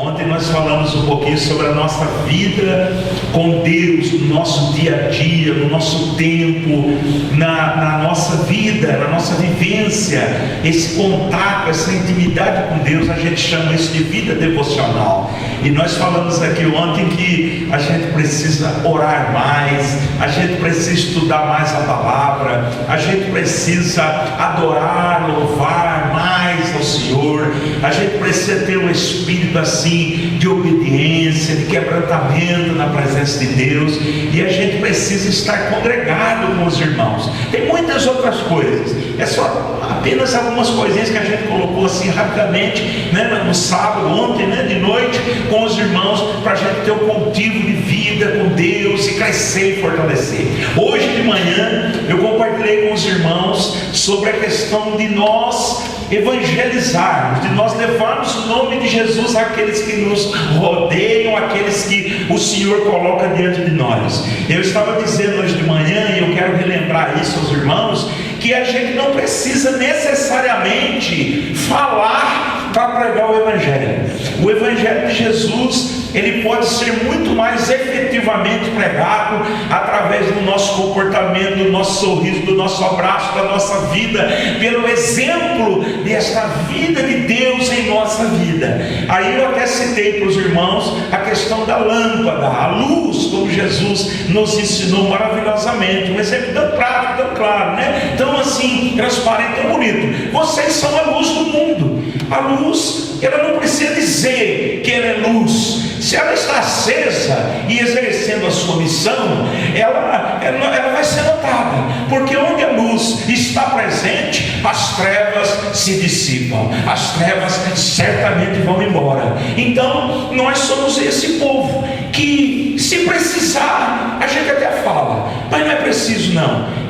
Ontem nós falamos um pouquinho sobre a nossa vida com Deus, no nosso dia a dia, no nosso tempo, na nossa vida, na nossa vivência, esse contato, essa intimidade com Deus. A gente chama isso de vida devocional. E nós falamos aqui ontem que a gente precisa orar mais, a gente precisa estudar mais a palavra, a gente precisa adorar, louvar mais ao Senhor, a gente precisa ter um espírito assim de obediência, de quebrantamento na presença de Deus, e a gente precisa estar congregado com os irmãos. Tem muitas outras coisas, é só apenas algumas coisinhas que a gente colocou assim rapidamente, né, no sábado, ontem, né, de noite, com os irmãos, para a gente ter um cultivo de vida com Deus e crescer e fortalecer. Hoje de manhã eu compartilhei com os irmãos sobre a questão de nós evangelizarmos, de nós levarmos o nome de Jesus àqueles que nos rodeiam, àqueles que o Senhor coloca diante de nós. Eu estava dizendo hoje de manhã, e eu quero relembrar isso aos irmãos, que a gente não precisa necessariamente falar para pregar o Evangelho. O Evangelho de Jesus, ele pode ser muito mais efetivamente pregado através do nosso comportamento, do nosso sorriso, do nosso abraço, da nossa vida, pelo exemplo desta vida de Deus em nossa vida. Aí eu até citei para os irmãos a questão da lâmpada, a luz, como Jesus nos ensinou maravilhosamente, um exemplo tão prático, tão claro, né? Tão assim, transparente, tão bonito. Vocês são a luz do mundo. A luz, ela não precisa dizer que ela é luz. Se ela está acesa e exercendo a sua missão, ela vai ser notada, porque onde a luz está presente, as trevas se dissipam, as trevas certamente vão embora. Então nós somos esse povo que, se precisar, a gente até fala, mas não é preciso não.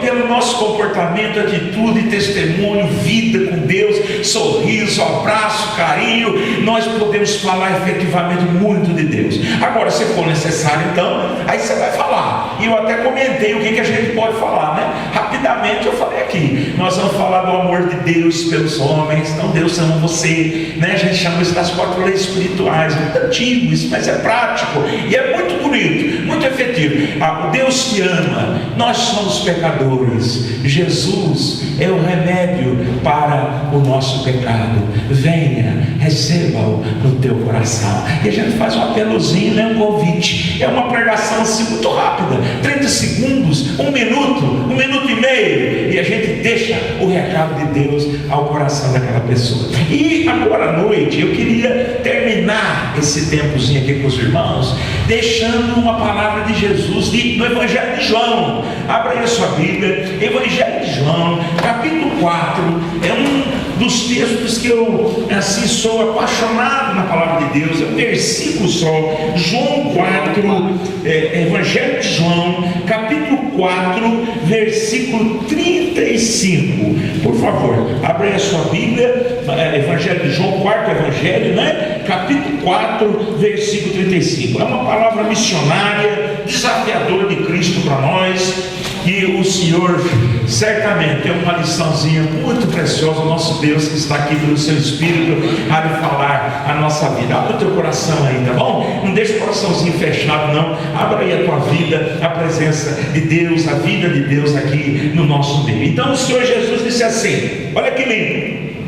Pelo nosso comportamento, atitude, testemunho, vida com Deus, sorriso, abraço, carinho, nós podemos falar efetivamente muito de Deus. Agora, se for necessário, então, aí você vai falar. E eu até comentei o que a gente pode falar, né? Rapidamente eu falei aqui, nós vamos falar do amor de Deus pelos homens. Então Deus ama você, né? A gente chama isso das 4 leis espirituais. É muito antigo isso, mas é prático e é muito bonito, muito efetivo. O Deus te ama, nós somos pecadores, Jesus é o remédio para o nosso pecado. Venha, receba-o no teu coração. E a gente faz um apelozinho, né? Um convite. É uma pregação assim muito rápida, 30 segundos, 1 minuto e meio, e a gente deixa o recado de Deus ao coração daquela pessoa. E agora à noite eu queria terminar esse tempozinho aqui com os irmãos, deixando uma palavra de Jesus no Evangelho de João. Abra aí a sua Bíblia, Evangelho de João, capítulo 4. É um dos textos que eu assim sou apaixonado na palavra de Deus. É um versículo só, João 4, Evangelho de João, capítulo 4, versículo 35. Por favor, abra aí a sua Bíblia, Evangelho de João, quarto Evangelho, né? Capítulo 4, versículo 35. É uma palavra missionária, desafiadora de Cristo para nós. E o Senhor certamente tem uma liçãozinha muito preciosa. O nosso Deus que está aqui pelo seu Espírito há de falar a nossa vida. Abra o teu coração aí, tá bom? Não deixe o coraçãozinho fechado não. Abra aí a tua vida, a presença de Deus, a vida de Deus aqui no nosso meio. Então o Senhor Jesus disse assim, olha que lindo: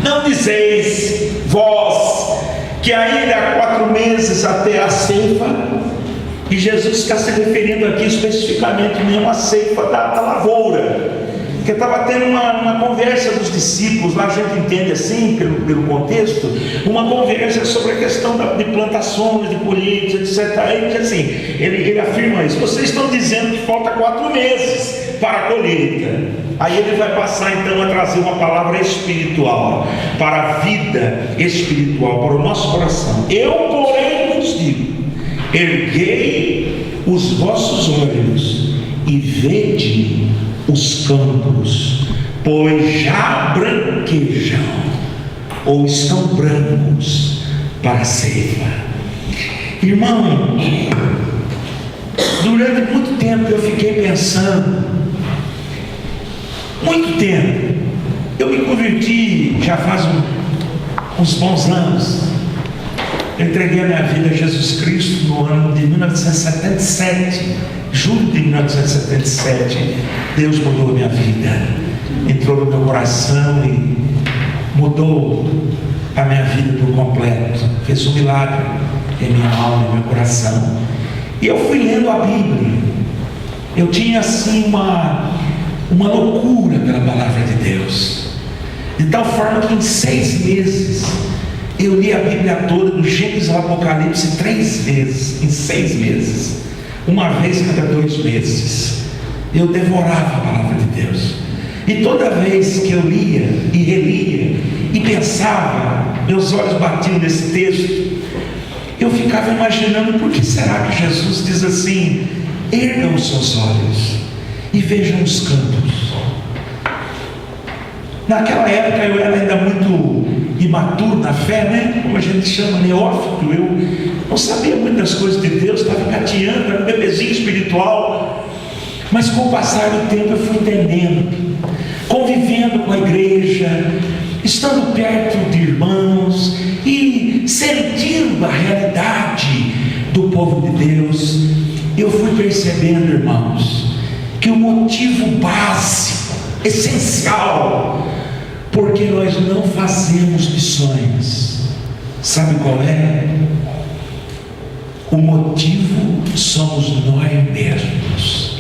não dizeis vós que ainda há 4 meses até a ceifa? E Jesus está se referindo aqui especificamente mesmo à ceifa da lavoura, que estava tendo uma conversa dos discípulos, lá a gente entende assim, pelo contexto, uma conversa sobre a questão de plantações, de colheitas, etc. Aí assim, ele afirma isso: vocês estão dizendo que falta 4 meses para a colheita. Aí ele vai passar então a trazer uma palavra espiritual, para a vida espiritual, para o nosso coração. Eu, porém, vos digo: erguei os vossos olhos e vede os campos, pois já branquejam, ou estão brancos para a ceifa. Irmão, durante muito tempo eu fiquei pensando, muito tempo. Eu me converti já faz uns bons anos. Eu entreguei a minha vida a Jesus Cristo no ano de 1977, julho de 1977. Deus mudou a minha vida, entrou no meu coração e mudou a minha vida por completo. Fez um milagre em minha alma, em meu coração. E eu fui lendo a Bíblia. Eu tinha assim uma loucura pela palavra de Deus, de tal forma que em 6 meses eu li a Bíblia toda, do Gênesis ao Apocalipse 3 vezes, em 6 meses, uma vez cada 2 meses. Eu devorava a palavra de Deus, e toda vez que eu lia e relia e pensava, meus olhos batiam nesse texto, eu ficava imaginando: por que será que Jesus diz assim: ergam os seus olhos e vejam os campos? Naquela época eu era ainda muito imaturo na fé, né? Como a gente chama, neófito. Eu não sabia muitas coisas de Deus, estava engatinhando, era um bebezinho espiritual. Mas com o passar do tempo eu fui entendendo, convivendo com a igreja, estando perto de irmãos e sentindo a realidade do povo de Deus, eu fui percebendo, irmãos, que o motivo básico, essencial, porque nós não fazemos missões, sabe qual é? O motivo somos nós mesmos.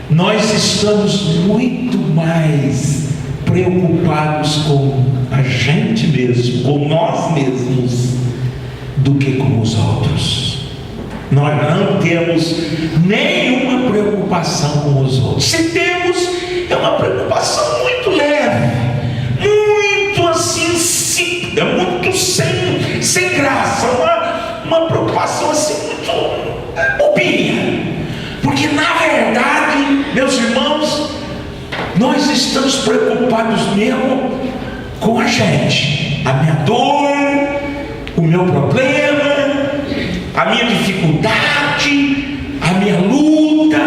Nós estamos muito mais preocupados com a gente mesmo, com nós mesmos, do que com os outros. Nós não temos nenhuma preocupação com os outros. Se temos, é uma preocupação muito leve, muito assim, simples, muito sem graça, uma preocupação assim muito bobinha. Porque na verdade, meus irmãos, nós estamos preocupados mesmo com a gente, a minha dor, o meu problema, a minha dificuldade, a minha luta,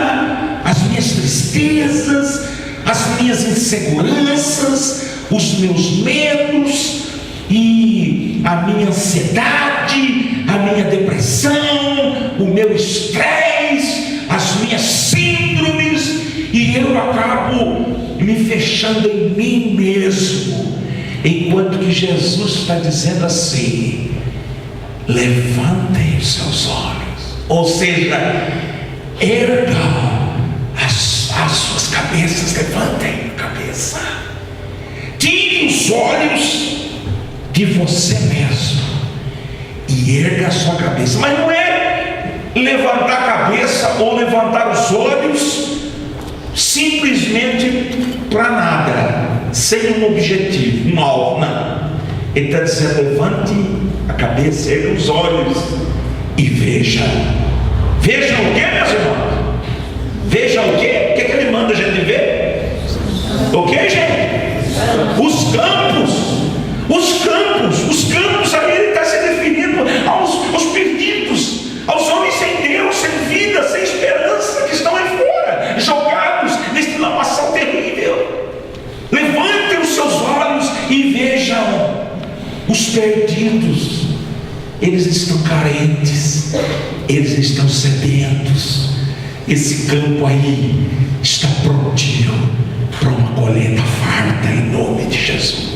as minhas tristezas, as minhas inseguranças, os meus medos e a minha ansiedade, a minha depressão, o meu estresse, as minhas síndromes, e eu acabo me fechando em mim mesmo, enquanto que Jesus está dizendo assim: levantem os seus olhos, ou seja, ergam as suas cabeças, levantem a cabeça, tire os olhos de você mesmo e erga a sua cabeça. Mas não é levantar a cabeça ou levantar os olhos simplesmente para nada, sem um objetivo, um alvo, não. Ele está dizendo: levante a cabeça, erga os olhos e veja. Veja o que, meus irmãos? Veja o que? O que ele manda a gente ver? O que, gente? Os campos. Os campos aí ele está se referindo aos perdidos, aos homens sem Deus, sem vida, sem esperança, que estão aí fora, jogados nesse lamaçal terrível. Levantem os seus olhos e vejam os perdidos. Eles estão carentes, eles estão sedentos. Esse campo aí está prontinho para uma colheita farta, em nome de Jesus.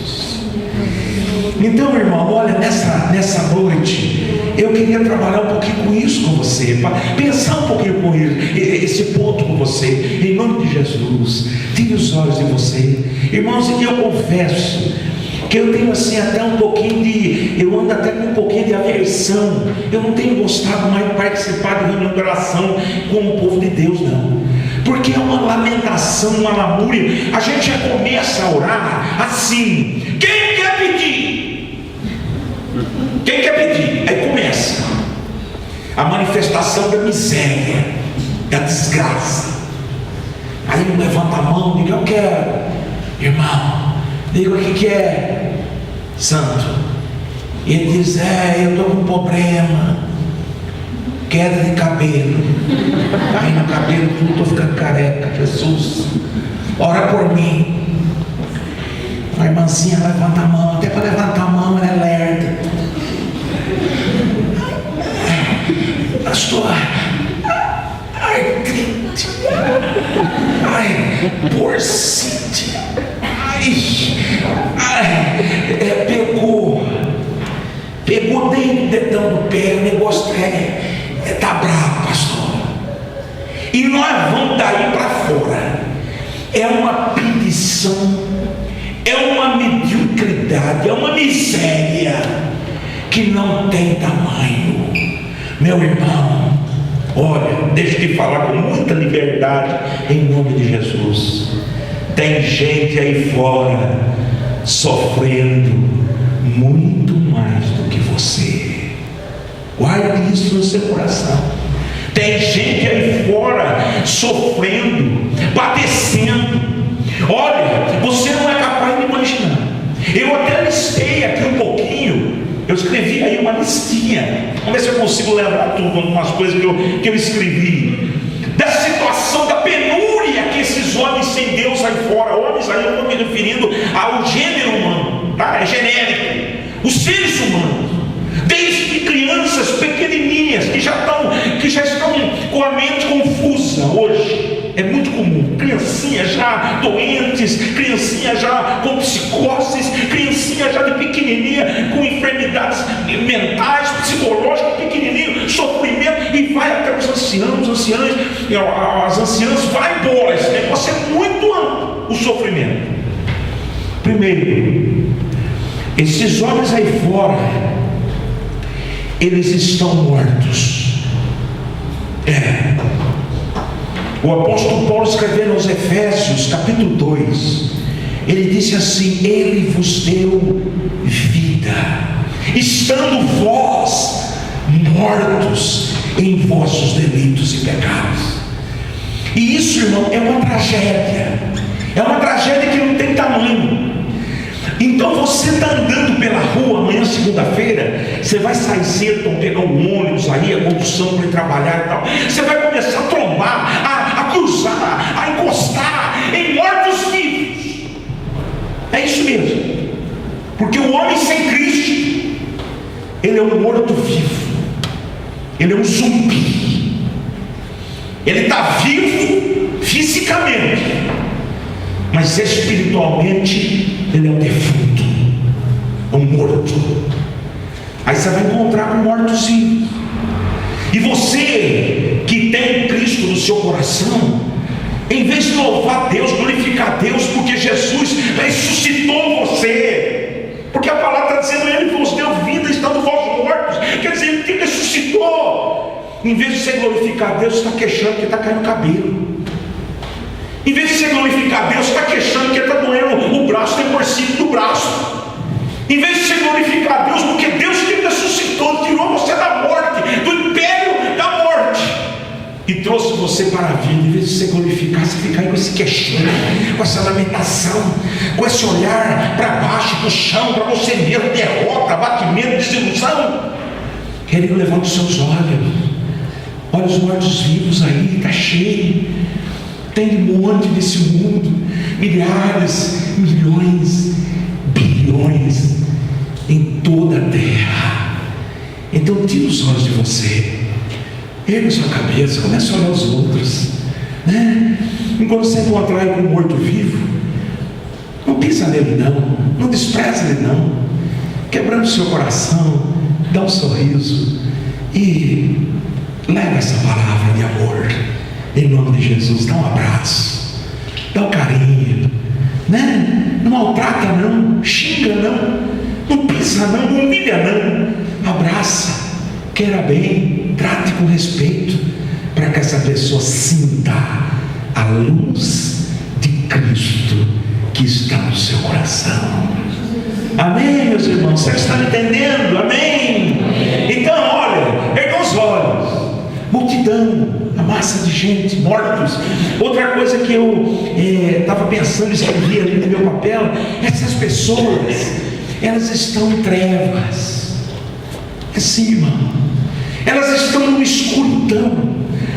Então, irmão, olha, nessa noite eu queria trabalhar um pouquinho com isso com você, para pensar um pouquinho com esse ponto com você, em nome de Jesus. Tire os olhos de você, irmãos. E eu confesso que eu tenho assim até um pouquinho eu ando até com um pouquinho de aversão. Eu não tenho gostado mais de participar de reunião de oração com o povo de Deus, não, porque é uma lamentação, uma lamúria. A gente já começa a orar assim: quem quer pedir? Quem quer pedir? Aí começa a manifestação da miséria, da desgraça. Aí um levanta a mão, diga: eu quero. Irmão, diga: o que é, santo? E ele diz: eu estou com um problema, queda de cabelo. Aí no cabelo tudo, estou ficando careca. Jesus, ora por mim. A irmãzinha levanta a mão, até para levantar a mão ela é lerda. Pegou dentro do dedão do pé, o negócio está bravo, pastor. E nós vamos daí para fora. É uma pedição, é uma mediocridade, é uma miséria que não tem tamanho. Meu irmão, olha, deixa eu te falar com muita liberdade, em nome de Jesus. Tem gente aí fora sofrendo muito mais do que você. Guarde isso no seu coração. Tem gente aí fora sofrendo, padecendo. Olha, você não é capaz de imaginar. Eu até listei aqui um pouquinho. Eu escrevi aí uma listinha. Vamos ver se eu consigo lembrar tudo, algumas coisas que eu escrevi. Da situação, da penúria que esses homens sem Deus aí fora. Homens aí eu estou me referindo ao gênero humano, tá? É genérico. Os seres humanos. Desde crianças pequenininhas que já estão com a mente confusa hoje. É muito comum. Criancinhas já doentes, criancinhas já com psicoses, criancinhas já de pequenininha com enfermidades mentais, psicológicas, pequenininho, sofrimento, e vai até os anciãos, as anciãs, vai embora. Esse negócio é muito amplo, o sofrimento. Primeiro, esses homens aí fora, eles estão mortos. O apóstolo Paulo, escrevendo aos Efésios, capítulo 2, ele disse assim: Ele vos deu vida, estando vós mortos em vossos delitos e pecados. E isso, irmão, é uma tragédia. É uma tragédia que não tem tamanho. Então você está andando pela rua amanhã, segunda-feira, você vai sair cedo para pegar um ônibus aí, a condução para ir trabalhar e tal. Você vai começar a trombar, a cruzar, a encostar em mortos-vivos. É isso mesmo. Porque o homem sem Cristo, ele é um morto-vivo. Ele é um zumbi. Ele está vivo fisicamente, mas espiritualmente ele é um defunto, um morto. Aí você vai encontrar com mortos-vivos. E você que tem Cristo no seu coração, em vez de louvar Deus, glorificar Deus, porque Jesus ressuscitou você, porque a palavra está dizendo: Ele vos deu vida, estando vós mortos. Quer dizer, Ele te ressuscitou. Em vez de você glorificar Deus, você está queixando que está caindo cabelo. Em vez de você glorificar Deus, está queixando que está doendo o braço, tem porcino do braço. Em vez de você glorificar Deus, porque Deus te ressuscitou, tirou você da morte, do império da morte, e trouxe você para a vida. Em vez de você glorificar, você fica aí com esse queixão, com essa lamentação, com esse olhar para baixo, para o chão, para você mesmo, derrota, abatimento, desilusão. Querido, levante os seus olhos. Olha os mortos-vivos aí, está cheio. Tem um monte desse mundo, milhares, milhões, bilhões em toda a terra. Então tira os olhos de você, ergue sua cabeça, comece a olhar os outros, né? Enquanto você encontrar um morto-vivo, não pisa nele não despreza ele não, quebrando o seu coração, dá um sorriso e leva essa palavra de amor. Em nome de Jesus, dá um abraço, dá um carinho, né? Não maltrata não, xinga não pisa não humilha não, abraça, queira bem, trate com respeito, para que essa pessoa sinta a luz de Cristo que está no seu coração. Amém, meus irmãos? Você está me entendendo? Amém? Então, olha, erga os olhos. Multidão, a massa de gente, mortos. Outra coisa que eu estava pensando, escrevi ali no meu papel: essas pessoas, elas estão em trevas. Assim, irmão, elas estão numa escuridão.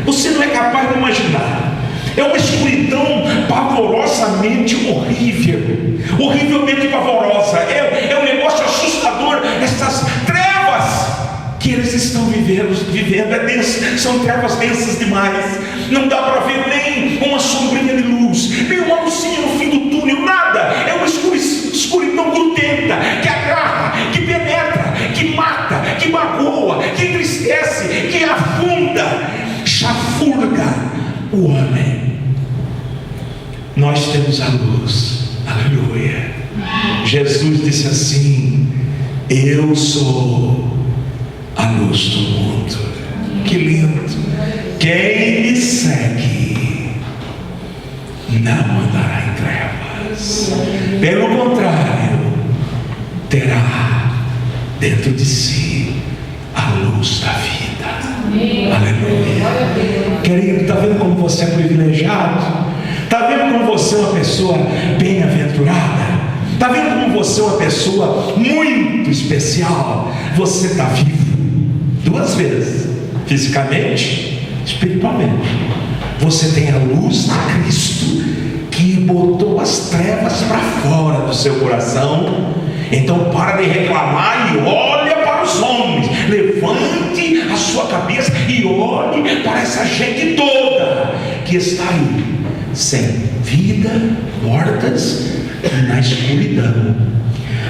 Você não é capaz de imaginar. É uma escuridão pavorosamente horrível, horrivelmente pavorosa. É um negócio assustador. Essas trevas que eles estão vivendo é densa, são trevas densas demais. Não dá para ver nem uma sombrinha de luz, nem uma luzinha no fim do túnel, nada. É uma escuridão grudenta, que agarra, que penetra, que mata. o homem, nós temos a luz. Aleluia. Jesus disse assim: eu sou a luz do mundo. Que lindo. Quem me segue não andará em trevas, pelo contrário, terá dentro de si a luz da vida. Aleluia. Querido, está vendo como você é privilegiado? Está vendo como você é uma pessoa bem-aventurada? Está vendo como você é uma pessoa muito especial? Você está vivo 2 vezes, fisicamente, espiritualmente. Você tem a luz de Cristo que botou as trevas para fora do seu coração. Então para de reclamar e olha para os homens. Levante a sua cabeça e olhe para essa gente toda que está aí, sem vida, mortas na escuridão.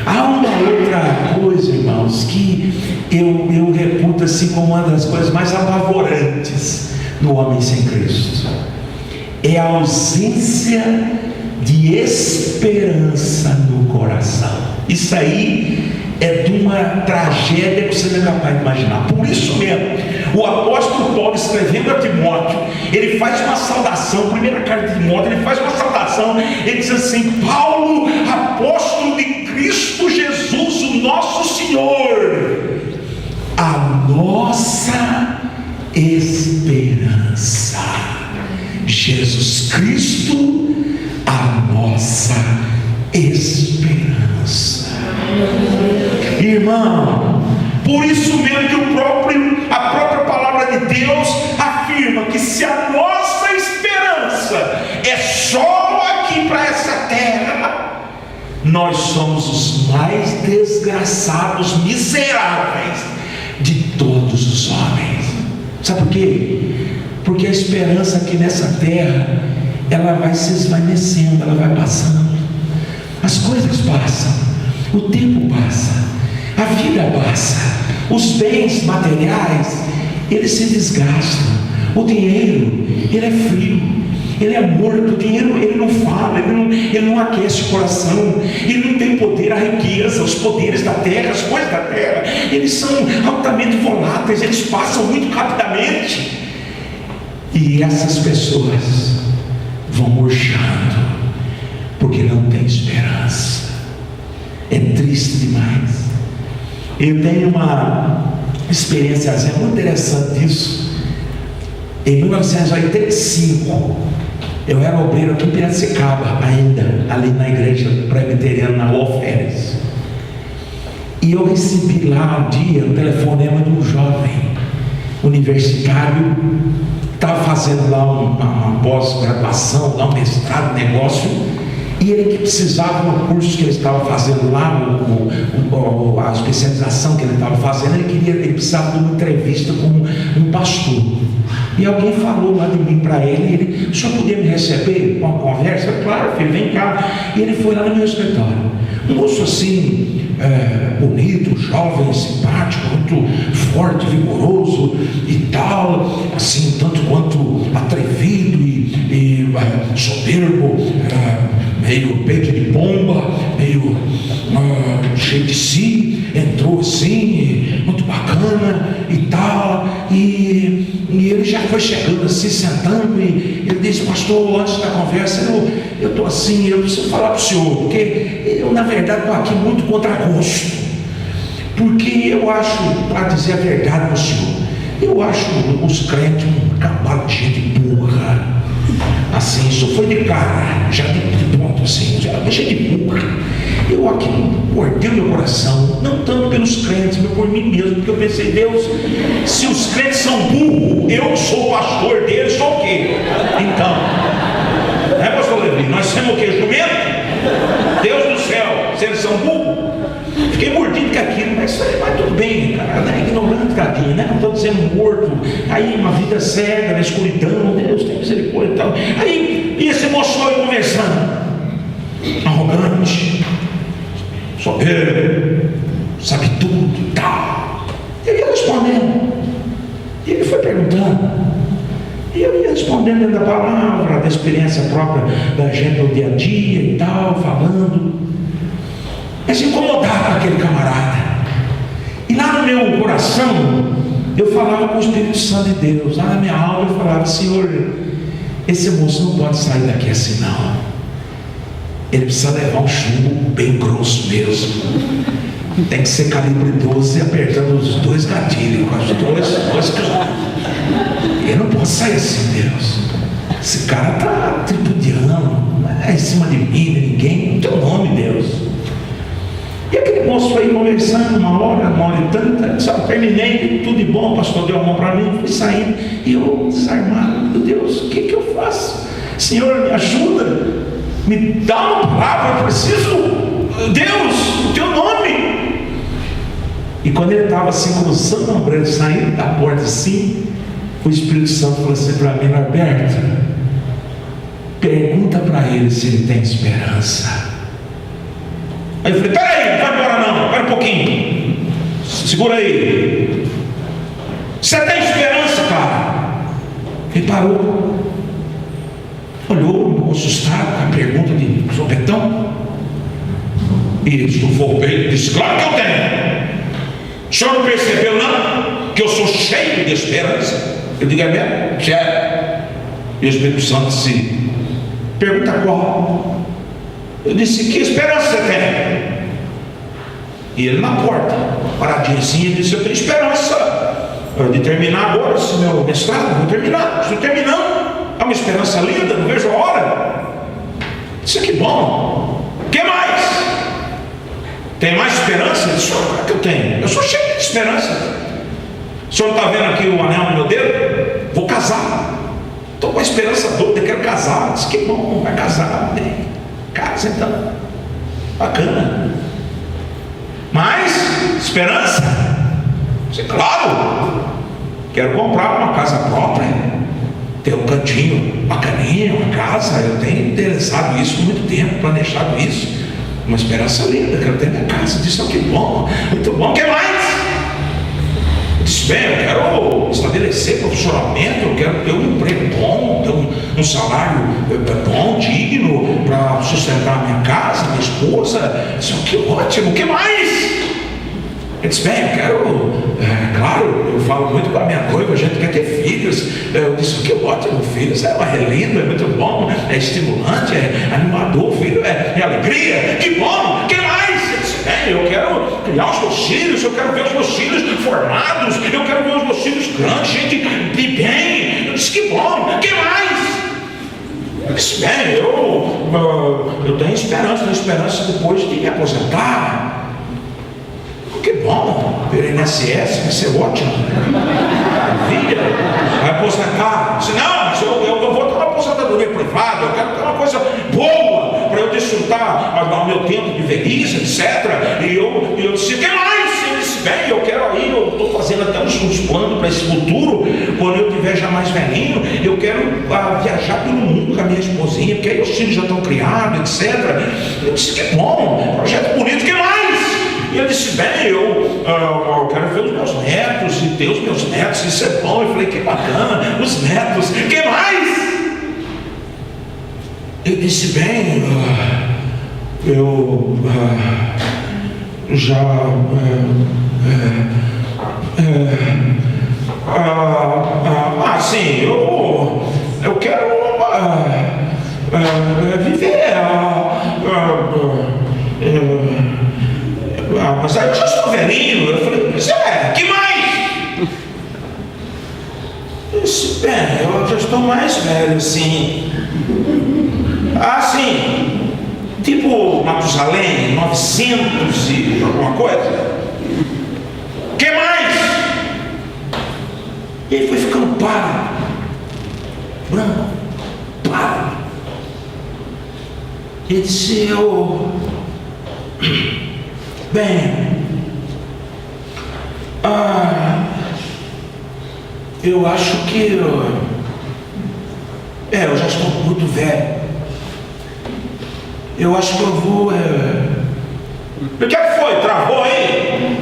Há uma outra coisa, irmãos, que eu reputo assim como uma das coisas mais apavorantes no homem sem Cristo. É a ausência de esperança no coração. Isso aí é de uma tragédia que você não é capaz de imaginar. Por isso mesmo, o apóstolo Paulo, escrevendo a Timóteo, ele faz uma saudação. Primeira carta de Timóteo, ele faz uma saudação. Ele diz assim: Paulo, apóstolo de Cristo Jesus, o nosso Senhor, a nossa esperança. Jesus Cristo, a nossa esperança. Irmão, por isso mesmo que a própria palavra de Deus afirma que se a nossa esperança é só aqui para essa terra, nós somos os mais desgraçados, miseráveis de todos os homens. Sabe por quê? Porque a esperança aqui nessa terra, ela vai se esvanecendo, ela vai passando. As coisas passam, o tempo passa, a vida passa, os bens materiais, eles se desgastam. O dinheiro, ele é frio, ele é morto. O dinheiro, ele não fala, ele não aquece o coração, ele não tem poder. A riqueza, os poderes da terra, as coisas da terra, eles são altamente voláteis, eles passam muito rapidamente. E essas pessoas vão murchando, porque não tem esperança. É triste demais. Eu tenho uma experiência muito interessante disso. Em 1985, eu era obreiro aqui em Piracicaba ainda, ali na igreja presbiteriana, na Rua Férias. E eu recebi lá um dia um telefonema de um jovem universitário, estava fazendo lá uma pós-graduação, um mestrado, negócio, e ele que precisava do curso que ele estava fazendo lá, a especialização que ele estava fazendo, ele precisava de uma entrevista com um pastor. E alguém falou lá de mim para ele: o senhor podia me receber para uma conversa? Claro, filho, vem cá. E ele foi lá no meu escritório. Um moço assim, bonito, jovem, simpático, muito forte, vigoroso e tal, assim, tanto quanto atrevido e soberbo, meio peito de pomba, meio cheio de si. Entrou assim, muito bacana e tal, e ele já foi chegando assim, sentando, e ele disse: pastor, antes da conversa, eu estou assim, eu preciso falar para o senhor, porque eu na verdade estou aqui muito contra gosto, porque eu acho, para dizer a verdade para o senhor, eu acho os crentes um cavalo de gente burra, assim, isso foi de cara, já de ponto assim, já deixa de burra. Eu aqui mordeu meu coração, não tanto pelos crentes, mas por mim mesmo, porque eu pensei: Deus, se os crentes são burros, eu sou o pastor deles, sou o quê? Então, né, pastor Levi? Nós somos o quê? Jumento? Deus do céu, se eles são burros? Fiquei mordido com aquilo, mas tudo bem, cara, né? Ignorante, tadinho, né? Não estou dizendo morto. Aí uma vida cega, na escuridão, Deus tem misericórdia e tal. Aí, e esse moço foi conversando, arrogante, soberbo, sabe tudo e tal. Eu ia respondendo, e ele foi perguntando, e eu ia respondendo. respondendo dentro da palavra, da experiência própria da gente no dia a dia e tal, falando, mas incomodado com aquele camarada. E lá no meu coração eu falava com o Espírito Santo de Deus. Lá na minha alma eu falava: Senhor, esse moço não pode sair daqui assim não. Ele precisa levar um chumbo bem grosso mesmo. Tem que ser calibre 12, apertando os dois gatilhos, com as dois cantos. Ele não pode sair assim, Deus. Esse cara está tripudiando, não é em cima de mim, de ninguém, no teu nome, Deus. E aquele moço foi conversando uma hora e tanta, só terminei, tudo de bom, o pastor deu a mão para mim, fui saindo, e eu desarmado: meu Deus, o que eu faço? Senhor, me ajuda, me dá uma palavra, eu preciso, Deus, o teu nome. E quando ele estava assim cruzando a ombreira, saindo da porta assim, o Espírito Santo falou assim para mim: Norberto, pergunta para ele se ele tem esperança. Aí eu falei: peraí, não vai embora não, espera um pouquinho, segura aí, você tem esperança, cara? Ele parou, olhou, assustado com a pergunta de sopetão, e estufou o peito e disse: claro que eu tenho. O senhor não percebeu não que eu sou cheio de esperança? Eu digo: é mesmo? Sério? E o Espírito Santo disse: pergunta qual? Eu disse: que esperança você tem? E ele na porta, paradinho assim, ele disse: eu tenho esperança de terminar agora esse meu mestrado. Vou terminar, estou terminando. É uma esperança linda, não vejo a hora. Isso aqui é bom. O que mais? Tem mais esperança? Ele disse: claro que eu tenho. Eu sou cheio de esperança. O senhor não está vendo aqui o anel no meu dedo? Vou casar. Estou com a esperança doida, quero casar. Disse: que bom, vai casar. Casa então. Bacana. Mais esperança? Disse: claro. Quero comprar uma casa própria, ter um cantinho bacaninha, uma casa. Eu tenho interessado nisso há muito tempo, planejado isso. Uma esperança linda, quero ter minha casa. Disse: que bom, muito bom. O que mais? Disse: bem, eu quero estabelecer profissionalmente, eu quero ter um emprego bom, ter um salário bom, digno, para sustentar a minha casa, minha esposa. Disse: que ótimo, o que mais? Ele disse: bem, eu quero, claro, eu falo muito com a minha noiva, a gente quer ter filhos. Eu disse: que ótimo, filhos, é lindo, é muito bom, é estimulante, é animador, filho, é alegria. Que bom, o que mais? Ele disse: bem, eu quero criar os meus filhos, eu quero ver os meus filhos formados, eu quero ver os meus filhos grandes, gente de bem. Eu disse: que bom, o que mais? Eu disse: bem, eu tenho esperança depois de me aposentar. Que bom, pelo INSS vai ser ótimo. Maravilha, vai aposentar. Disse: não, mas eu vou ter uma aposentadoria privada, eu quero ter uma coisa boa para eu desfrutar ao meu tempo de velhice, etc. E eu disse: o que mais? Ele disse: bem, eu quero aí, eu estou fazendo até uns planos para esse futuro, quando eu estiver já mais velhinho, eu quero viajar pelo mundo com a minha esposinha, porque aí os filhos já estão criados, etc. Eu disse: que bom, projeto bonito, o que mais? E ele disse: bem, eu quero ver os meus netos e ter os meus netos, isso é bom. Eu falei: que bacana, os netos, que mais? Ele disse: bem, eu já sim, eu quero viver mas aí eu já estou velhinho. Eu falei: que mais? Eu disse: bem, eu já estou mais velho assim. Sim, tipo Matusalém, 900 e alguma coisa. Que mais? E ele foi ficando pálido, branco, pálido. Ele disse: bem, eu acho que eu já estou muito velho. Eu acho que eu vou. O que foi? Travou aí?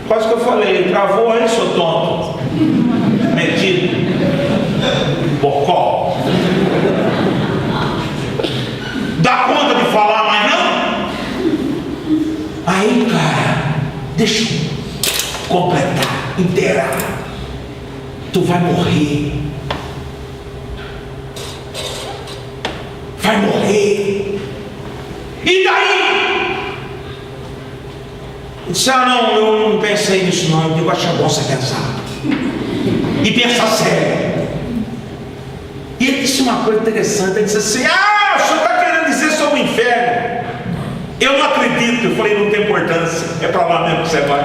Quase que eu falei: travou aí, seu tonto, metido. bocó. Dá conta de falar mais não? Aí, cara, deixa eu completar, inteirar. Tu vai morrer. Vai morrer. E daí? Eu disse, não, eu não pensei nisso não. Eu digo, acho bom você pensar. E pensa sério. E ele disse uma coisa interessante. Ele disse assim, o senhor está querendo dizer sobre o inferno? Eu não acredito. Eu falei, não tem importância. É para lá mesmo que você vai.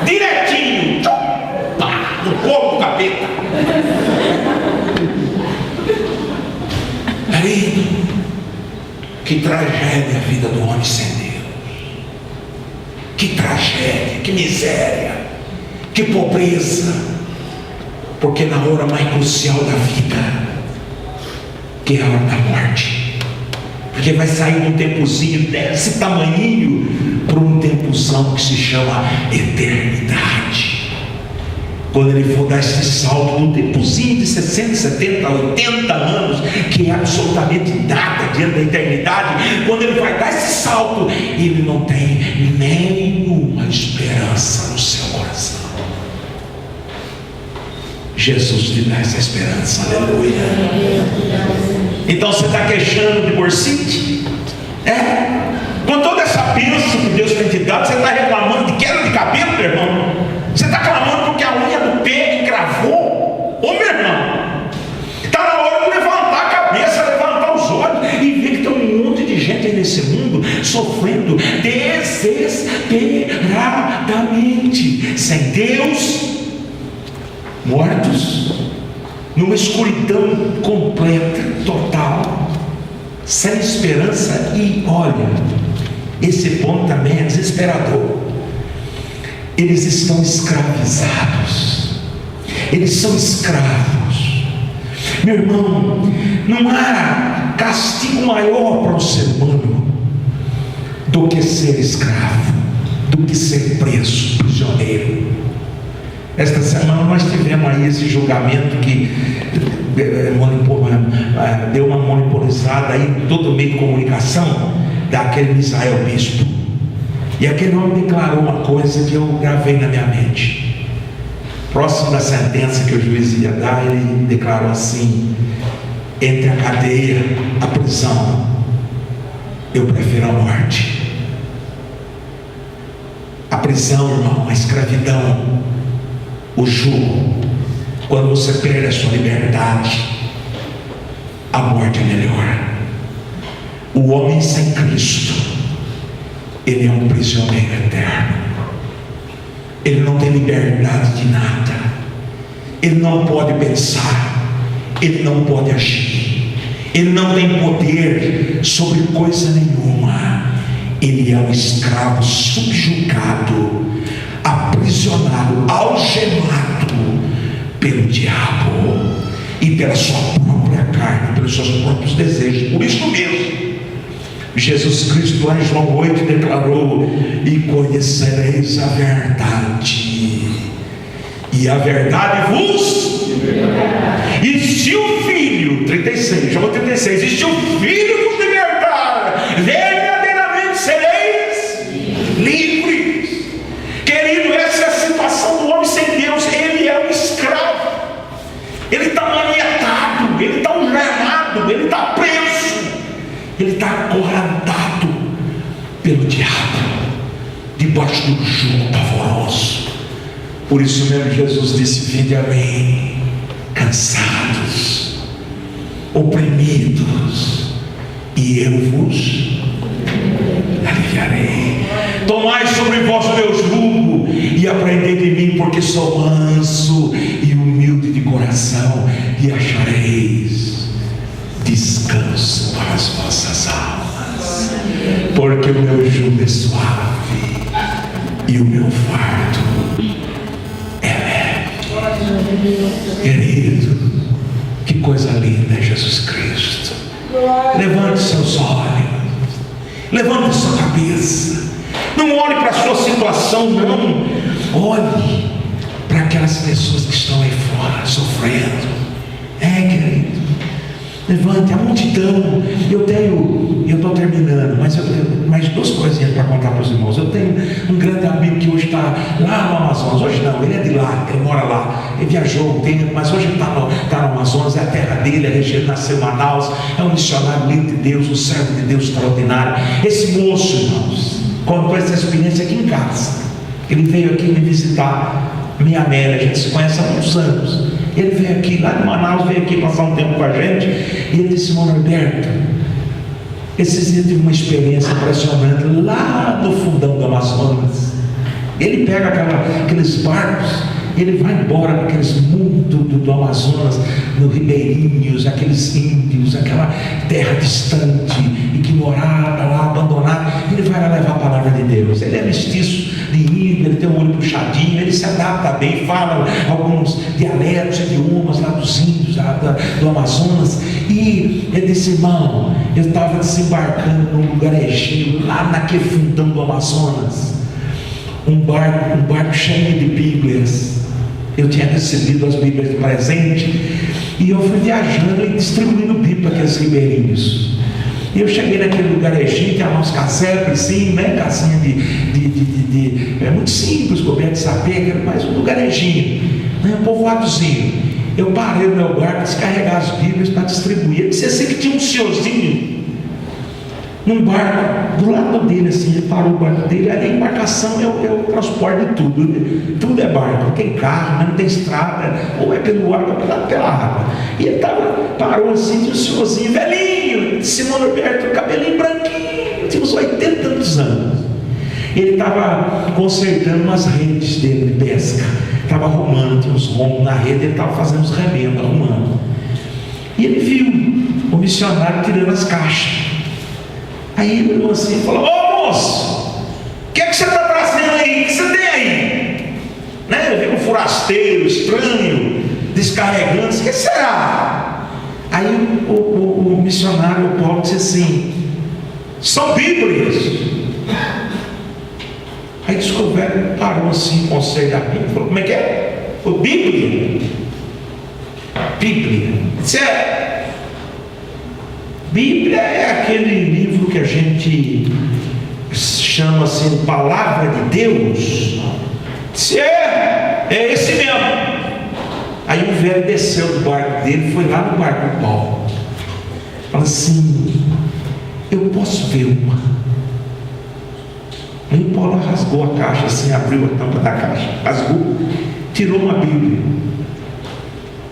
Direitinho. Pá, no corpo do capeta. Aí, que tragédia a vida do homem sem Deus. Que tragédia, que miséria, que pobreza. Porque na hora mais crucial da vida, que é a hora da morte, porque vai sair um tempozinho desse tamanhinho para um tempozão que se chama eternidade. Quando ele for dar esse salto num tempozinho de 60, 70, 80 anos, que é absolutamente nada diante da eternidade, quando ele vai dar esse salto, ele não tem nenhuma esperança no seu coração. Jesus te dá essa esperança, aleluia. Então você está queixando de bursite? Com toda essa bênção que Deus tem te dado, você está reclamando de queda de cabelo, meu irmão? Você está clamando porque a unha do pé encravou? Ô meu irmão, está na hora de levantar a cabeça, levantar os olhos e ver que tem um monte de gente aí nesse mundo sofrendo desesperadamente, sem Deus, mortos, numa escuridão completa, total, sem esperança. E olha, esse ponto também é desesperador. Eles estão escravizados, eles são escravos. Meu irmão, não há castigo maior para o ser humano do que ser escravo, do que ser preso, prisioneiro. Esta semana nós tivemos aí esse julgamento que deu uma monopolizada aí em todo o meio de comunicação daquele Misael Bispo. E aquele homem declarou uma coisa que eu gravei na minha mente. Próximo da sentença que o juiz ia dar, ele declarou assim: entre a cadeia, a prisão, eu prefiro a morte. A prisão, irmão, a escravidão, o jugo, quando você perde a sua liberdade, a morte é melhor. O homem sem Cristo, ele é um prisioneiro eterno. Ele não tem liberdade de nada. Ele não pode pensar. Ele não pode agir. Ele não tem poder sobre coisa nenhuma. Ele é um escravo subjugado, aprisionado, algemado pelo diabo e pela sua própria carne, pelos seus próprios desejos. Por isso mesmo, Jesus Cristo lá em João 8 declarou: e conhecereis a verdade, e a verdade vos libertará. E se o Filho, 36, João 36, e se o Filho vos libertar, verdadeiramente sereis livres. Querido, essa é a situação do homem sem Deus. Ele é um escravo, ele está maniatado, ele está algemado, ele está preso, ele está acorrentado pelo diabo, debaixo do jugo pavoroso. Por isso mesmo Jesus disse: vinde a mim, cansados, oprimidos, e eu vos aliviarei. Tomai sobre vós o meu jugo e aprendei de mim, porque sou manso e humilde de coração, e achareis descanso para as vossas almas, porque o meu jugo é suave e o meu fardo é leve. Querido, que coisa linda é Jesus Cristo. Levante seus olhos, levante sua cabeça, não olhe para a sua situação, não, olhe para aquelas pessoas que estão aí fora sofrendo. Querido, levante a multidão. Eu estou terminando, mas eu tenho mais duas coisinhas para contar para os irmãos. Eu tenho um grande amigo que hoje está lá no Amazonas. Hoje não, ele é de lá, ele mora lá. Ele viajou um tempo, mas hoje ele está no Amazonas, é a terra dele, ele nasceu em Manaus, é um missionário lindo de Deus, um servo de Deus extraordinário. Esse moço, irmãos, contou essa experiência aqui em casa. Ele veio aqui me visitar, minha Amélia, a gente se conhece há muitos anos. Ele veio aqui, lá de Manaus, veio aqui passar um tempo com a gente, e ele disse: irmão Norberto, esses dias tive uma experiência impressionante lá no fundão do Amazonas. Ele pega aqueles barcos, ele vai embora com aqueles mundos do Amazonas, no ribeirinhos, aqueles índios, aquela terra distante, ignorada lá, abandonada. Ele vai lá levar a palavra de Deus. Ele é mestiço de índio, ele tem um olho puxadinho, ele se adapta bem, fala alguns dialetos, idiomas lá dos índios, do Amazonas. E ele disse: irmão, eu estava desembarcando num lugarejo lá naquele fundão do Amazonas, um barco cheio de Bíblias. Eu tinha recebido as Bíblias de presente, e eu fui viajando e distribuindo Bíblia para aqueles ribeirinhos. E eu cheguei naquele lugarejinho, tinha lá uns casebres, sim, né? Casinha é muito simples, coberto de sapê, mas um lugarejinho, né? Um povoadozinho. Eu parei no meu barco, descarregar as Bíblias para distribuir. Eu disse assim que tinha um senhorzinho num barco do lado dele, assim. Ele parou o barco dele. A embarcação é o transporte de tudo, né? Tudo é barco, não tem carro, mas não tem estrada, ou é pelo ar ou pela água. E ele parou assim, tinha um senhorzinho velhinho, disse: irmão Norberto, cabelinho branquinho, tinha uns 80 e tantos anos. Ele estava consertando umas redes dele de pesca, estava arrumando, tinha uns rombos na rede, ele estava fazendo os remendos, arrumando. E ele viu o missionário tirando as caixas. Aí ele olhou assim e falou: ô moço, o que é que você está trazendo aí? O que você tem aí? Né? Veio um forasteiro estranho descarregando. O que será? Aí o missionário, o Paulo, disse assim: são Bíblias. Aí disse que o velho parou assim, conselho da Bíblia, falou: como é que é? O Bíblia. Disse: Bíblia é aquele livro que a gente chama assim de palavra de Deus. Disse: é esse mesmo. Aí o velho desceu do barco dele, foi lá no barco do Paulo, falou assim: eu posso ver uma? Aí o Paulo rasgou a caixa assim, abriu a tampa da caixa, rasgou, tirou uma Bíblia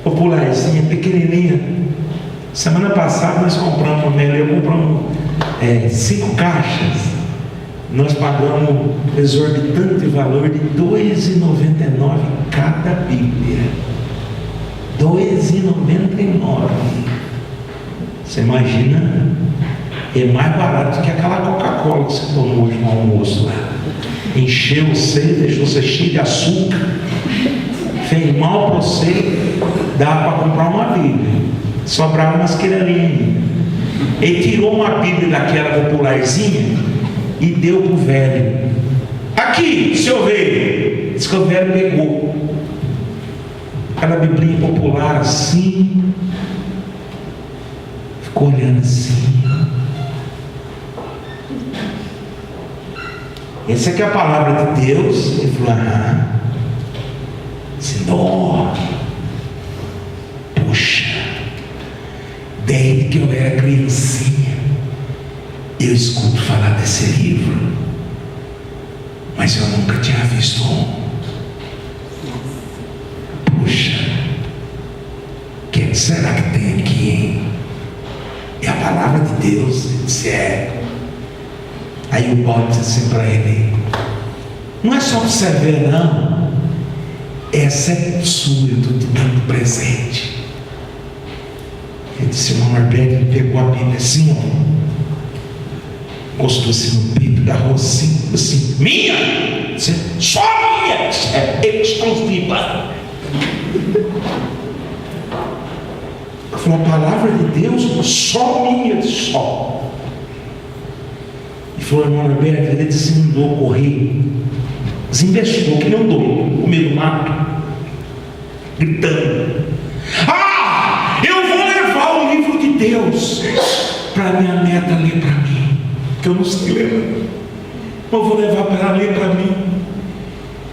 popularzinha, pequenininha. Semana passada nós compramos, eu compramos 5 caixas. Nós pagamos um exorbitante valor de R$ 2,99 cada Bíblia. R$ 2,99. Você imagina? É mais barato que aquela Coca-Cola que você tomou hoje no almoço lá. Encheu você, deixou você cheio de açúcar, fez mal para você. Dá para comprar uma Bíblia. Sobrava umas queirinhas. Ele tirou uma Bíblia daquela popularzinha e deu para o velho. Aqui, seu velho. Diz que o velho pegou aquela Biblinha popular assim, ficou olhando assim. Essa aqui é a palavra de Deus. Ele falou: Senhor, puxa, desde que eu era criancinha eu escuto falar desse livro, mas eu nunca tinha visto um. Puxa, o que será que tem aqui, hein? É a palavra de Deus. Ele disse: é. Aí o Paulo disse assim para ele: não é só para você ver, não, essa é sua, eu estou te dando presente. Ele disse: irmão Norberto, ele pegou a Bíblia assim, encostou assim no peito, agarrou assim, minha? Disse: só minha, é exclusiva. Falou: a palavra de Deus, só minha, só. E falou: irmão Norberto, ele desemendou o correio, desinvestigou, que nem um doido, no meio do mato, gritando: ah, eu vou levar o livro de Deus para minha neta ler para mim, que eu não sei ler, eu vou levar para ela ler para mim.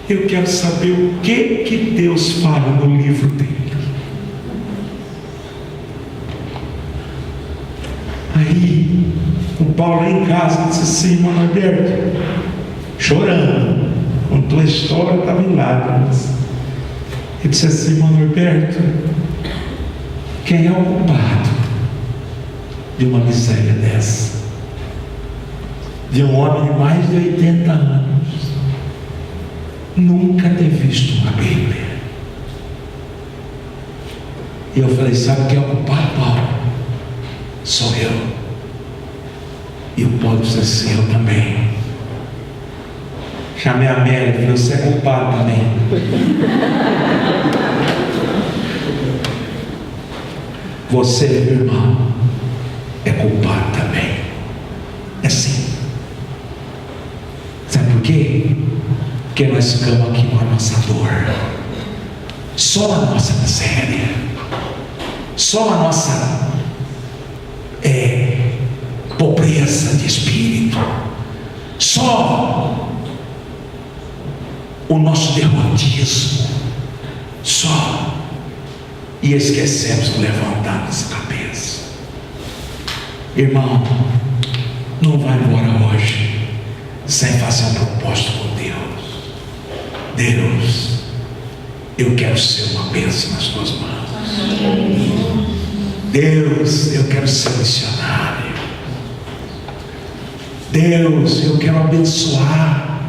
Eu quero saber o que Deus fala no livro dele. Aí o Paulo em casa disse assim: irmão Alberto, chorando, contou a história, estava em lágrimas. Ele disse assim: irmão Alberto, quem é o culpado de uma miséria dessa? De um homem de mais de 80 anos nunca ter visto uma Bíblia. E eu falei: sabe quem é o culpado, Paulo? Sou eu. E o Paulo disse assim: eu também. Chamei a Amélia e falei: você é culpado também. Você, meu irmão, é culpado também. É sim. Sabe por quê? Porque nós ficamos aqui com a nossa dor, só a nossa miséria, só a nossa pobreza de espírito, só o nosso derrotismo, só, e esquecemos de levantar nossa cabeça. Irmão, não vai embora hoje sem fazer um propósito com Deus. Deus, eu quero ser uma bênção nas tuas mãos. Deus, eu quero ser missionário. Deus, eu quero abençoar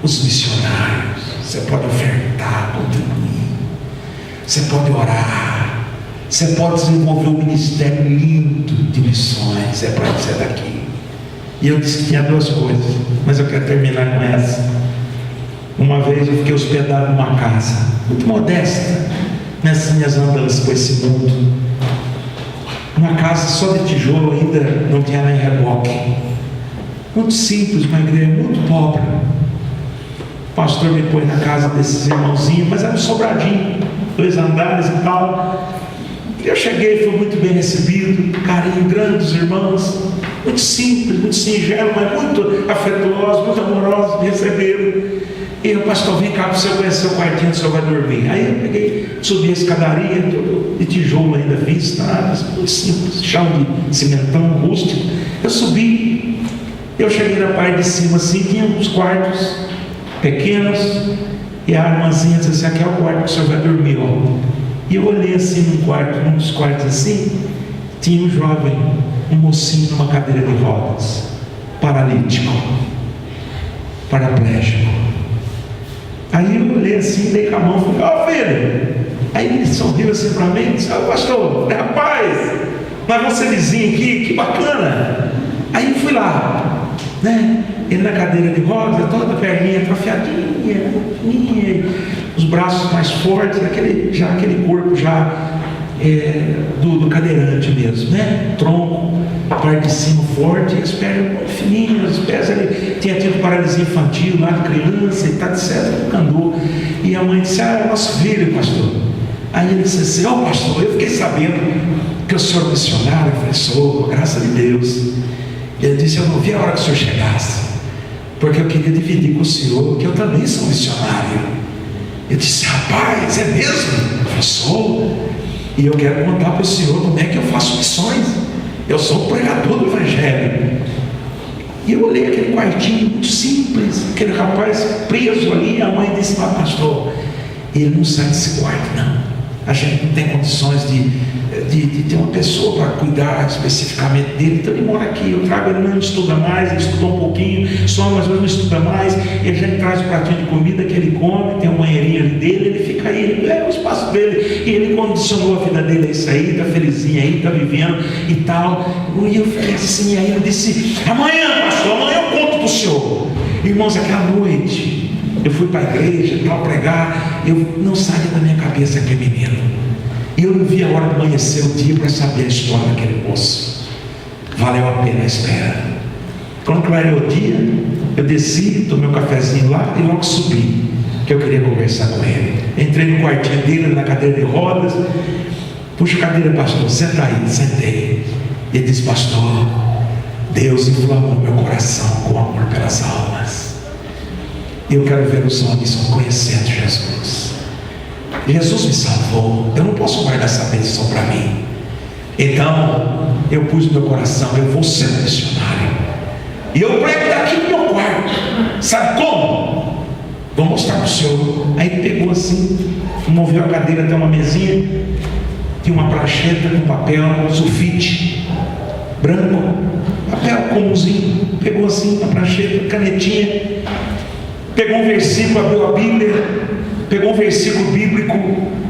os missionários. Você pode ofertar, contribuir, você pode orar, você pode desenvolver um ministério lindo de missões. É para você daqui. E eu disse que tinha duas coisas, mas eu quero terminar com essa. Uma vez eu fiquei hospedado numa casa muito modesta, nessas minhas andanças com esse mundo. Uma casa só de tijolo, ainda não tinha nem reboque. Muito simples, uma igreja muito pobre. O pastor me pôs na casa desses irmãozinhos, mas era um sobradinho, 2 andares e tal. E eu cheguei, fui muito bem recebido, carinho grande dos irmãos, muito simples, muito singelo, mas muito afetuoso, muito amoroso, me receberam. E o pastor: vem cá para você conhecer o quartinho que o senhor vai dormir. Aí eu peguei, subi a escadaria, tudo de tijolo ainda, fiz nada, muito simples, chão de cimentão rústico. Eu subi, eu cheguei na parte de cima assim, tinha uns quartos pequenos, e a irmãzinha disse assim: aqui é o quarto que o senhor vai dormir, ó. E eu olhei assim num dos quartos assim, tinha um jovem, um mocinho numa cadeira de rodas, paralítico, paraplégico. Aí eu olhei assim, dei com a mão e falei: ó filho. Aí ele sorriu assim para mim e disse: ó pastor, rapaz, nós vamos ser vizinhos aqui, que bacana. Aí eu fui lá, né? Ele na cadeira de rodas, toda a perninha atrofiadinha, fininha, os braços mais fortes, aquele corpo já do cadeirante mesmo, né? Tronco, a parte de cima forte, e as pernas muito fininhas, os pés. Ele tinha tido paralisia infantil lá de criança e tal, etc. Andou. E a mãe disse: ah, é nosso filho, pastor. Aí ele disse assim: ó pastor, eu fiquei sabendo que o senhor é missionário. Eu falei: sou, graças a Deus. Ele disse: eu não vi a hora que o senhor chegasse, porque eu queria dividir com o senhor que eu também sou missionário. Eu disse: rapaz, é mesmo? Eu falei: sou. E eu quero contar para o senhor como é que eu faço missões. Eu sou um pregador do Evangelho. E eu olhei aquele quartinho muito simples, aquele rapaz preso ali. A mãe disse: mas pastor, ele não sai desse quarto, não. A gente não tem condições de ter uma pessoa para cuidar especificamente dele, então ele mora aqui. Eu trago ele, não estuda mais, ele estudou um pouquinho só, mas não estuda mais. E a gente traz o pratinho de comida que ele come, tem um banheirinho ali dele, ele fica aí, ele é o espaço dele, e ele condicionou a vida dele a isso aí, está felizinho aí, está vivendo e tal. E eu fiquei assim. Aí eu disse: amanhã, pastor, amanhã eu conto para o senhor. Irmãos, aquela noite eu fui para a igreja e tal, pregar, eu não saía da minha cabeça aquele menino. E eu não vi a hora de amanhecer o dia para saber a história daquele moço. Valeu a pena a espera. Quando clareou o dia, eu desci, tomei um cafezinho lá e logo subi. que eu queria conversar com ele. Entrei no quartinho dele, na cadeira de rodas. Puxa a cadeira, pastor, senta aí. Sentei. Ele disse: pastor, Deus inflamou meu coração com amor pelas almas. Eu quero ver os homens conhecendo Jesus. Jesus me salvou. Eu não posso guardar essa bênção para mim. Então eu pus no meu coração: eu vou ser um missionário. E eu prego daqui do meu quarto. Sabe como? Vou mostrar para o senhor. Aí ele pegou assim, moveu a cadeira até uma mesinha, tinha uma prancheta com papel sulfite branco, papel comumzinho. Pegou assim uma prancheta, canetinha, pegou um versículo, abriu a Bíblia, pegou um versículo bíblico,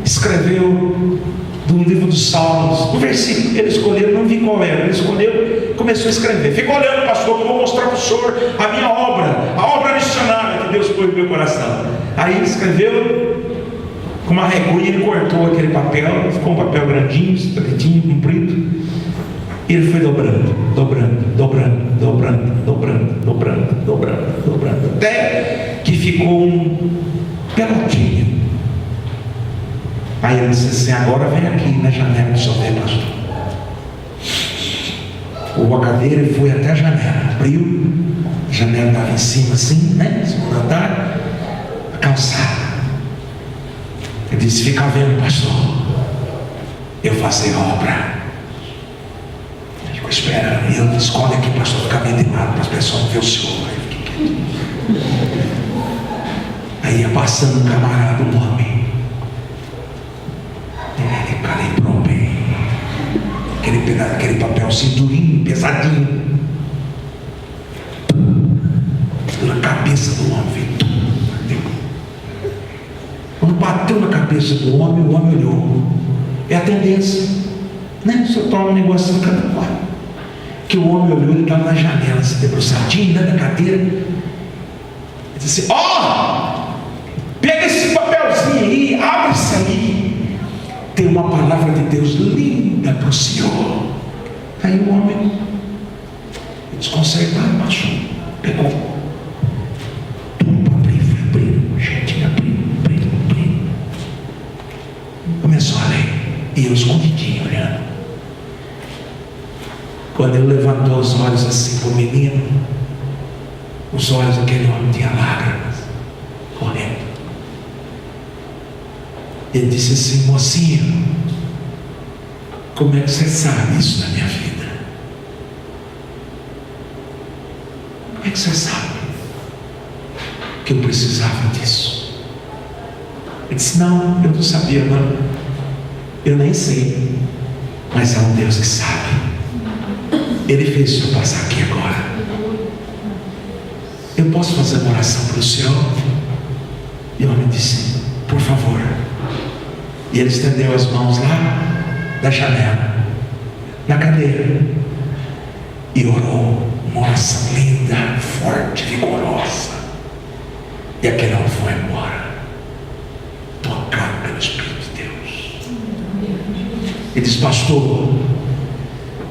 escreveu do livro dos Salmos, um versículo. Ele escolheu, não vi qual era, ele escolheu, começou a escrever. Fica olhando, pastor, que eu vou mostrar para o senhor a minha obra, a obra missionária que Deus pôs no meu coração. Aí ele escreveu com uma reguinha, ele cortou aquele papel, ficou um papel grandinho, estreitinho, comprido. E ele foi dobrando, até que ficou um pelotinho. Aí ele disse assim: agora vem aqui na janela do seu pastor. Pegou a cadeira e foi até a janela. Abriu, a janela estava em cima assim, né? Segundo andar, a calçada. Ele disse: fica vendo, pastor, eu fazer obra. Ele ficou esperando. E eu escolhe aqui, pastor, ficar bem de lado para as pessoas não ver o senhor. Aí ia passando um camarada, um homem. Ele calibrou bem aquele papelzinho durinho, pesadinho, na cabeça do homem. Quando bateu na cabeça do homem, o homem olhou. É a tendência, né? Se eu tomo um negocinho, cada qual. Que o homem olhou, ele estava na janela, se debruçadinho, né, na cadeira. Ele disse assim: ó, pega esse papelzinho aí, abre isso aí. Tem uma palavra de Deus linda para o senhor. Aí o homem, desconcertado, baixou, pegou. Abriu. Começou a ler. E eu escondidinho olhando. Quando ele levantou os olhos assim para o menino, os olhos daquele homem tinham lágrimas correndo. Ele disse assim: mocinho, como é que você sabe isso na minha vida? Como é que você sabe que eu precisava disso? Ele disse: não, eu não sabia não. Eu nem sei. Mas há um Deus que sabe. Ele fez isso eu passar aqui agora. Eu posso fazer uma oração para o senhor? E o homem disse: por favor. E ele estendeu as mãos lá da janela, na cadeira, e orou uma oração linda, forte, vigorosa. E aquele homem foi embora, tocado pelo Espírito de Deus. Ele disse: pastor,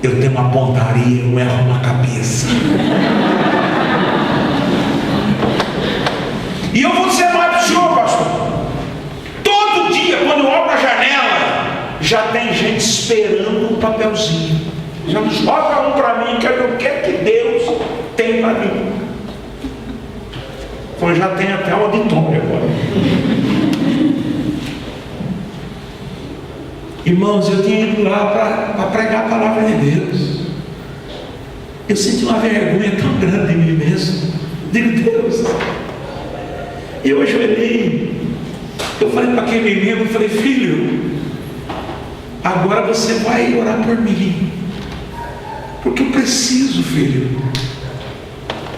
eu tenho uma pontaria, eu erro na cabeça. E eu vou dizer mais para o senhor, pastor. Todo dia, quando eu abro a janela, já tem gente esperando um papelzinho. Já nos joga um para mim, que eu quero que Deus tem para mim. Pois já tem até o auditório agora. Irmãos, eu tinha ido lá para pregar a palavra de Deus. Eu senti uma vergonha tão grande em mim mesmo. Digo: Deus. E eu ajoelhei. Eu falei para aquele menino, eu falei: filho, agora você vai orar por mim. Porque eu preciso, filho,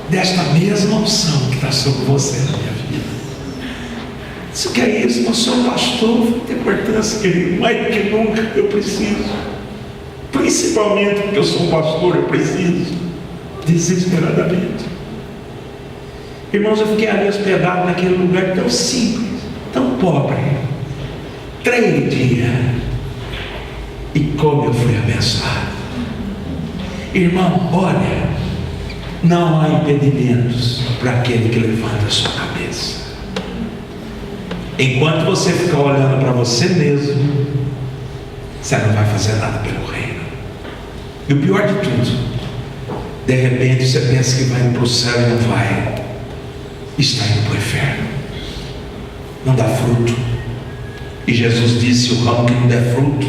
desta mesma unção que está sobre você na minha vida. Isso que é isso, eu sou pastor, tem importância, querido, mais do que nunca eu preciso. Principalmente porque eu sou um pastor, eu preciso desesperadamente. Irmãos, eu fiquei ali hospedado naquele lugar tão simples, tão pobre, 3 dias, e como eu fui abençoado. Irmão, olha, não há impedimentos para aquele que levanta a sua cabeça. Enquanto você ficar olhando para você mesmo, você não vai fazer nada pelo reino. E o pior de tudo, de repente você pensa que vai para o céu e não vai, está indo para o inferno, não dá fruto. E Jesus disse: o ramo que não der fruto,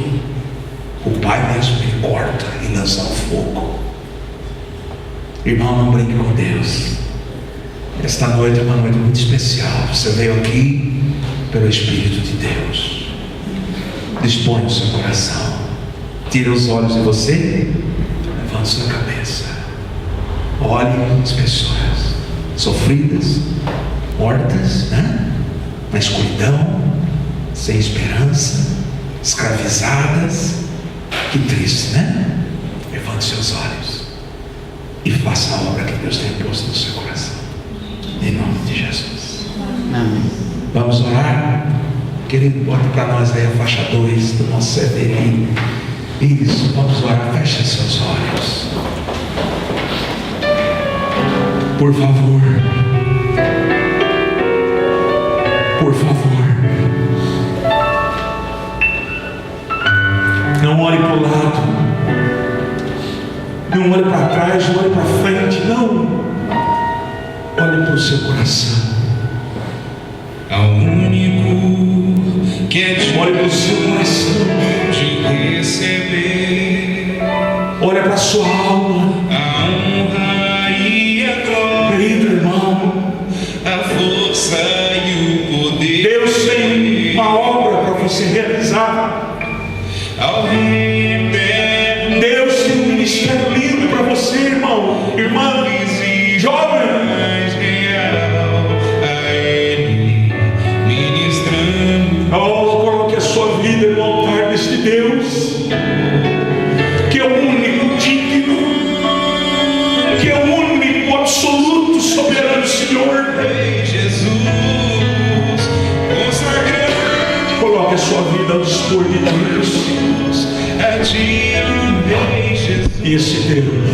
o Pai mesmo ele corta e lança ao fogo. Irmão, não brinque com Deus. Esta noite é uma noite muito especial. Você veio aqui pelo Espírito de Deus. Dispõe o seu coração, tira os olhos de você, levante sua cabeça, olhe as pessoas sofridas, mortas, na escuridão, sem esperança, escravizadas. Que triste, né? Levante seus olhos e faça a obra que Deus tem posto no seu coração, em nome de Jesus. Amém. Vamos orar? Querido, bota para nós aí a faixa 2 do nosso CD. Isso, vamos orar. Feche seus olhos, por favor. Por favor, não olhe para o lado, não olhe para trás, não olhe para frente, não. Olhe para o seu coração. Ao único que é digno Olhe para o seu coração, de receber olhe para a sua alma, a honra e a glória, querido irmão. a força e o poder. Deus tem uma obra para você realizar. Ao Rei eterno, Deus tem um ministério lindo para você, irmão, irmã, jovem. mais real, a Ele ministrando. Oh, coloque a sua vida no altar deste Deus, que é o único digno, que é o único absoluto soberano Senhor. Rei Jesus, consagrando Coloque a sua vida ao dispor de Deus. a Ti, Rei Jesus, E esse Deus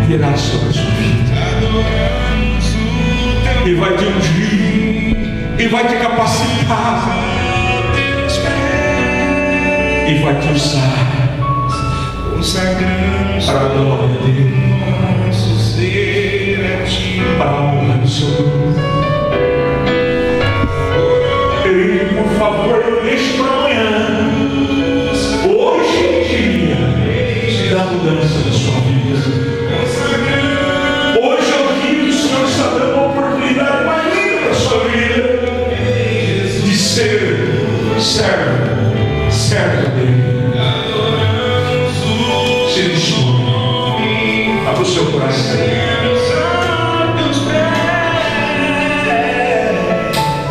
virá sobre a sua vida adoramos o Teu e vai te ungir, e vai te capacitar, Teus pés, e vai te usar consagramos para a glória dele, nosso ser a Ti. para a honra do seu nome. Ele, por favor, não deixe para amanhã. Hoje é dia da mudança da sua vida. Hoje é o dia que o Senhor está dando uma oportunidade mais linda para a sua vida, de ser servo dele. Se dispõe, abra o seu coração,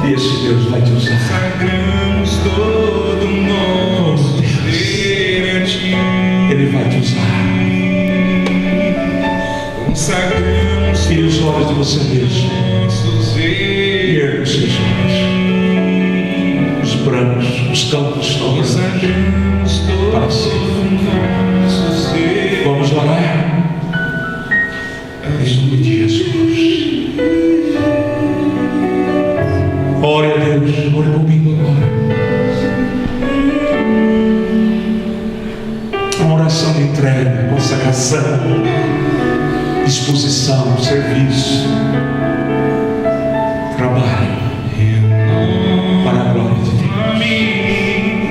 e esse Deus vai te usar. Consagramos todo o nosso ser a Ti. Ele vai te usar. Consagramos Tire os olhos de você mesmo nosso e ser. ergue os seus olhos. Os brancos, os campos estão brancos. Consagramos Para sempre. todo o nosso ser. Vamos orar em nome de Jesus. Ore a Deus, ore comigo agora. Uma oração de entrega, consagração, disposição, serviço, trabalho para a glória de Deus. Amém,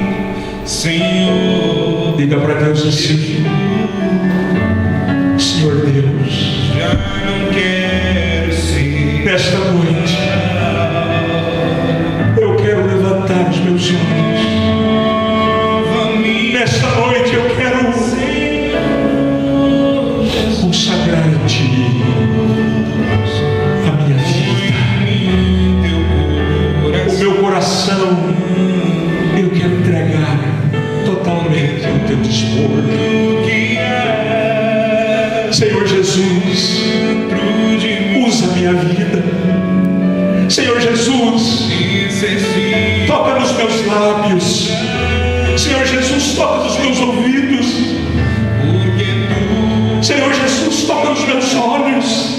Senhor. Diga para Deus assim: Senhor Deus, Já não quero ser nesta noite eu quero levantar os meus olhos. novamente. Nesta noite eu quero consagrar a Ti a minha vida, o meu coração. Eu quero entregar totalmente ao Teu dispor. Senhor Jesus, usa a minha vida. Senhor Jesus, toca nos meus lábios. Senhor Jesus, toca nos meus ouvidos. Senhor Jesus, toca nos meus olhos.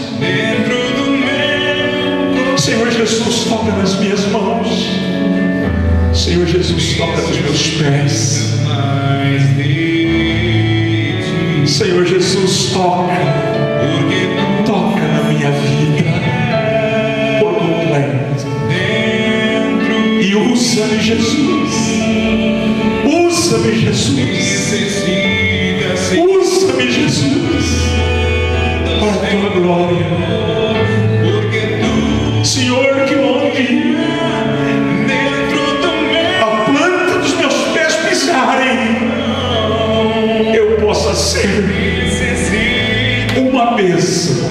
Senhor Jesus, toca nas minhas mãos. Senhor Jesus, toca nos meus pés. mais de ti, Senhor Jesus, toca porque na minha vida por completo. dentro E usa-me, Jesus. Usa-me, Jesus. necessita ser Usa-me, Jesus, para a tua glória. porque tu Senhor, que onde dentro do meu a planta dos meus pés pisarem, eu possa ser necessita uma bênção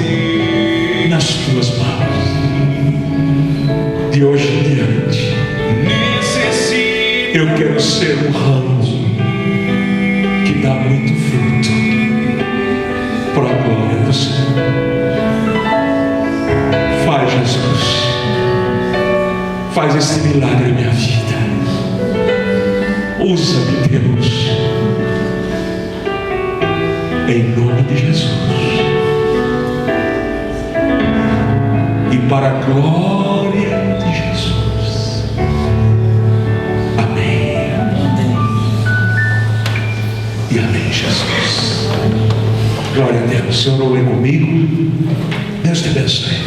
nas tuas mãos. De hoje em diante, necessita eu quero ser um ramo que dá muito fruto para a glória do Senhor. Faz, Jesus, faz esse milagre na minha vida. Usa-me, Deus, em nome de Jesus, e para a glória de Jesus. Amém. E amém, Jesus. Glória a Deus. O Senhor orou comigo. Deus te abençoe.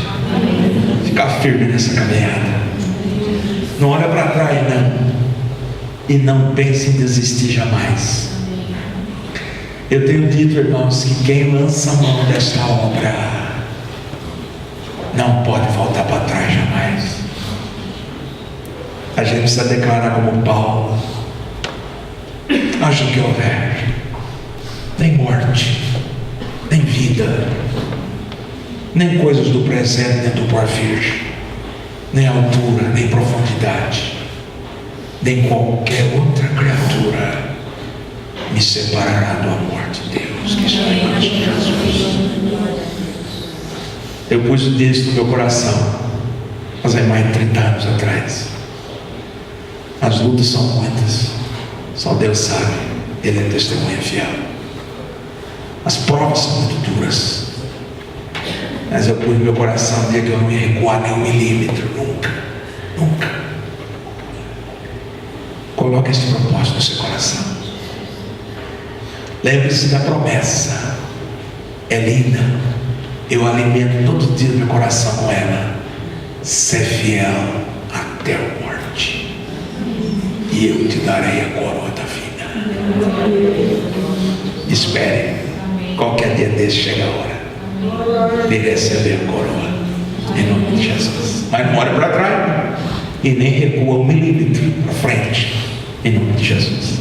Ficar firme nessa caminhada. Não olha para trás, não. E não pense em desistir jamais. Eu tenho dito, irmãos, que quem lança a mão desta obra não pode voltar para trás jamais. A gente precisa declarar como Paulo: haja o que houver, nem morte, nem vida, nem coisas do presente, nem do porvir, nem altura, nem profundidade, nem qualquer outra criatura me separará do amor de Deus que está em Cristo Jesus. Eu pus isso no meu coração faz mais de 30 anos atrás. As lutas são muitas, só Deus sabe, Ele é testemunha fiel. As provas são muito duras, mas eu pus no meu coração um dia que eu não ia recuar nem 1 milímetro, nunca. Coloque esse propósito no seu coração. Lembre-se da promessa, é linda. Eu alimento todo dia meu coração com ela. Ser fiel até a morte, e eu te darei a coroa da vida. Espere, qualquer dia desse chega a hora de receber a coroa, em nome de Jesus. Mas não olhe para trás e nem recua 1 milímetro para frente, em nome de Jesus.